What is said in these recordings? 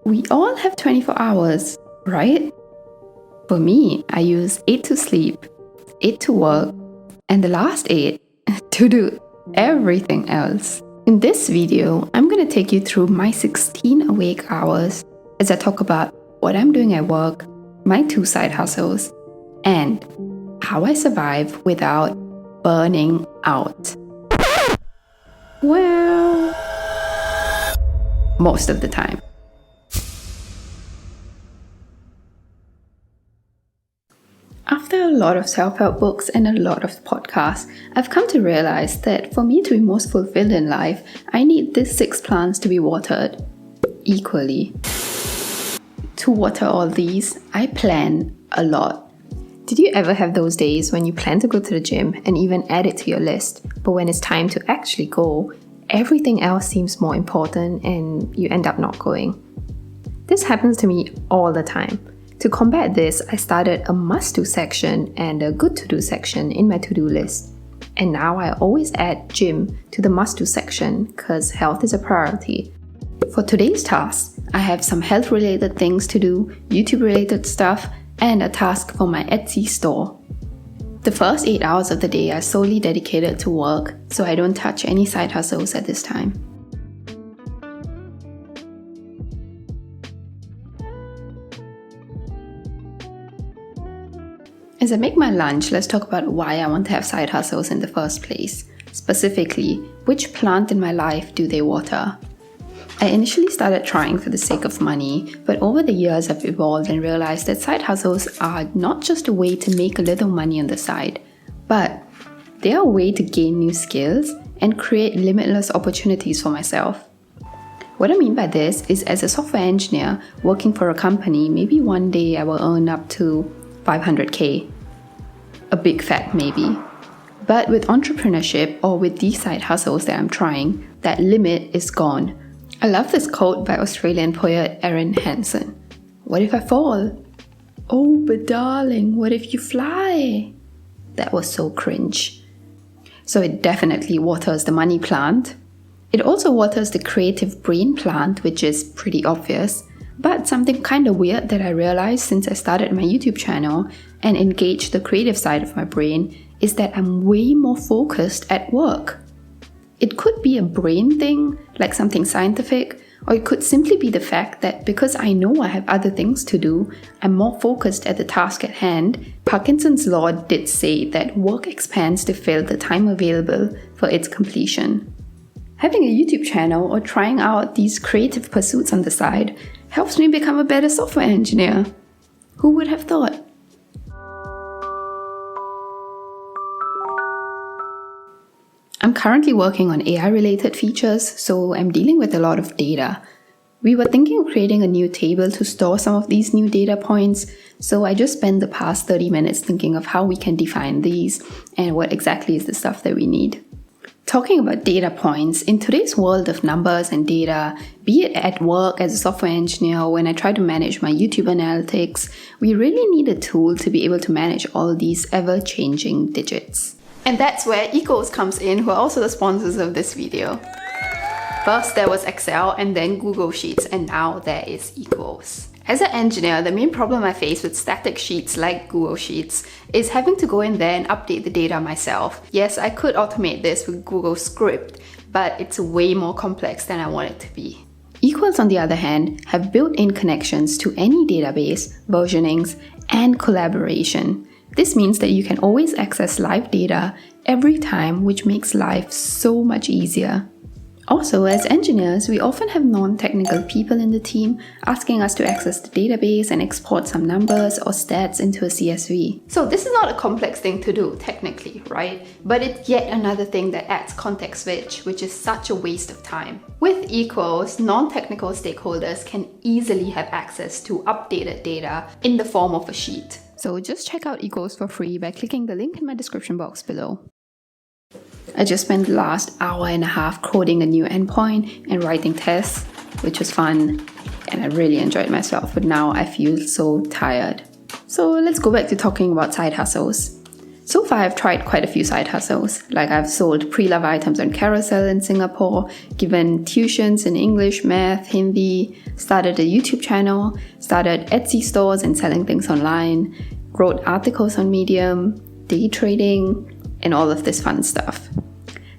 We all have 24 hours, right? For me, I use 8 to sleep, 8 to work, and the last 8 to do everything else. In this video, I'm going to take you through my 16 awake hours as I talk about what I'm doing at work, my 2 side hustles, and how I survive without burning out. Well, most of the time. After a lot of self-help books and a lot of podcasts, I've come to realize that for me to be most fulfilled in life, I need these 6 plants to be watered equally. To water all these, I plan a lot. Did you ever have those days when you plan to go to the gym and even add it to your list, but when it's time to actually go, everything else seems more important and you end up not going? This happens to me all the time. To combat this, I started a must-do section and a good-to-do section in my to-do list. And now I always add gym to the must-do section because health is a priority. For today's task, I have some health-related things to do, YouTube-related stuff, and a task for my Etsy store. The first 8 hours of the day are solely dedicated to work, so I don't touch any side hustles at this time. As I make my lunch, let's talk about why I want to have side hustles in the first place. Specifically, which plant in my life do they water? I initially started trying for the sake of money, but over the years I've evolved and realized that side hustles are not just a way to make a little money on the side, but they are a way to gain new skills and create limitless opportunities for myself. What I mean by this is, as a software engineer working for a company, maybe one day I will earn up to 500k. A big fat maybe. But with entrepreneurship or with these side hustles that I'm trying, that limit is gone. I love this quote by Australian poet Erin Hansen. What if I fall? Oh, but darling, what if you fly? That was so cringe. So it definitely waters the money plant. It also waters the creative brain plant, which is pretty obvious. But something kind of weird that I realized since I started my YouTube channel and engaged the creative side of my brain is that I'm way more focused at work. It could be a brain thing, like something scientific, or it could simply be the fact that because I know I have other things to do, I'm more focused at the task at hand. Parkinson's law did say that work expands to fill the time available for its completion. Having a YouTube channel or trying out these creative pursuits on the side helps me become a better software engineer. Who would have thought? I'm currently working on AI-related features, so I'm dealing with a lot of data. We were thinking of creating a new table to store some of these new data points, so I just spent the past 30 minutes thinking of how we can define these and what exactly is the stuff that we need. Talking about data points, in today's world of numbers and data, be it at work as a software engineer or when I try to manage my YouTube analytics, we really need a tool to be able to manage all these ever-changing digits. And that's where Equals comes in, who are also the sponsors of this video. First there was Excel and then Google Sheets, and now there is Equals. As an engineer, the main problem I face with static sheets like Google Sheets is having to go in there and update the data myself. Yes, I could automate this with Google Script, but it's way more complex than I want it to be. Equals, on the other hand, have built-in connections to any database, versionings, and collaboration. This means that you can always access live data every time, which makes life so much easier. Also, as engineers, we often have non-technical people in the team asking us to access the database and export some numbers or stats into a CSV. So this is not a complex thing to do, technically, right? But it's yet another thing that adds context switch, which is such a waste of time. With Equals, non-technical stakeholders can easily have access to updated data in the form of a sheet. So just check out Equals for free by clicking the link in my description box below. I just spent the last hour and a half coding a new endpoint and writing tests, which was fun, and I really enjoyed myself, but now I feel so tired. So let's go back to talking about side hustles. So far, I've tried quite a few side hustles. Like I've sold pre-love items on Carousel in Singapore, given tuitions in English, math, Hindi, started a YouTube channel, started Etsy stores and selling things online, wrote articles on Medium, day trading, and all of this fun stuff.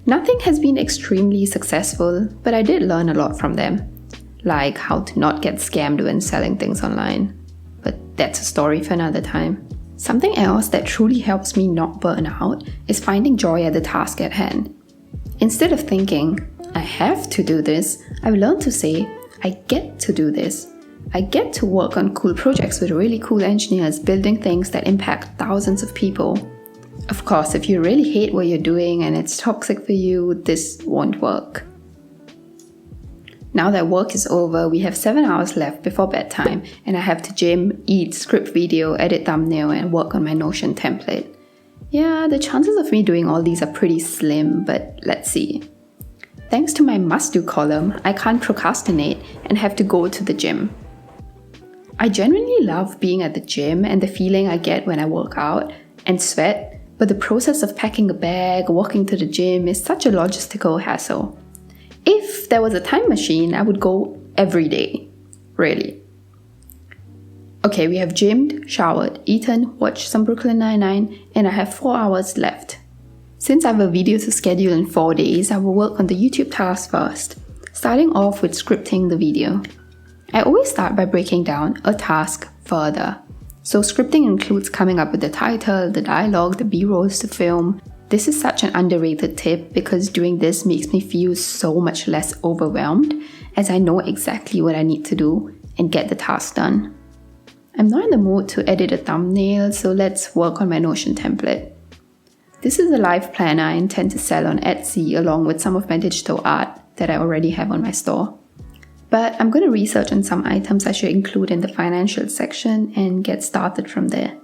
Nothing has been extremely successful, but I did learn a lot from them, like how to not get scammed when selling things online. But that's a story for another time. Something else that truly helps me not burn out is finding joy at the task at hand. Instead of thinking, I have to do this, I've learned to say, I get to do this. I get to work on cool projects with really cool engineers building things that impact thousands of people. Of course, if you really hate what you're doing and it's toxic for you, this won't work. Now that work is over, we have 7 hours left before bedtime, and I have to gym, eat, script video, edit thumbnail, and work on my Notion template. Yeah, the chances of me doing all these are pretty slim, but let's see. Thanks to my must-do column, I can't procrastinate and have to go to the gym. I genuinely love being at the gym and the feeling I get when I work out and sweat, but the process of packing a bag, walking to the gym is such a logistical hassle. If there was a time machine, I would go every day. Really. Okay, we have gymmed, showered, eaten, watched some Brooklyn Nine-Nine, and I have 4 hours left. Since I have a video to schedule in 4 days, I will work on the YouTube task first, starting off with scripting the video. I always start by breaking down a task further. So scripting includes coming up with the title, the dialogue, the B-rolls to film. This is such an underrated tip because doing this makes me feel so much less overwhelmed as I know exactly what I need to do and get the task done. I'm not in the mood to edit a thumbnail, so let's work on my Notion template. This is a life planner I intend to sell on Etsy along with some of my digital art that I already have on my store. But I'm going to research on some items I should include in the financial section and get started from there.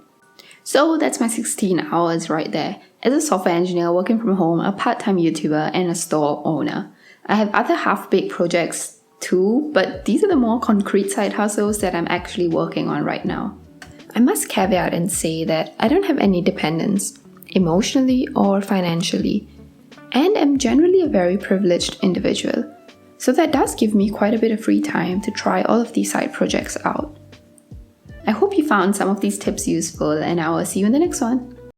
So that's my 16 hours right there. As a software engineer working from home, a part-time YouTuber, and a store owner. I have other half-baked projects too, but these are the more concrete side hustles that I'm actually working on right now. I must caveat and say that I don't have any dependents, emotionally or financially, and am generally a very privileged individual. So that does give me quite a bit of free time to try all of these side projects out. I hope you found some of these tips useful, and I will see you in the next one.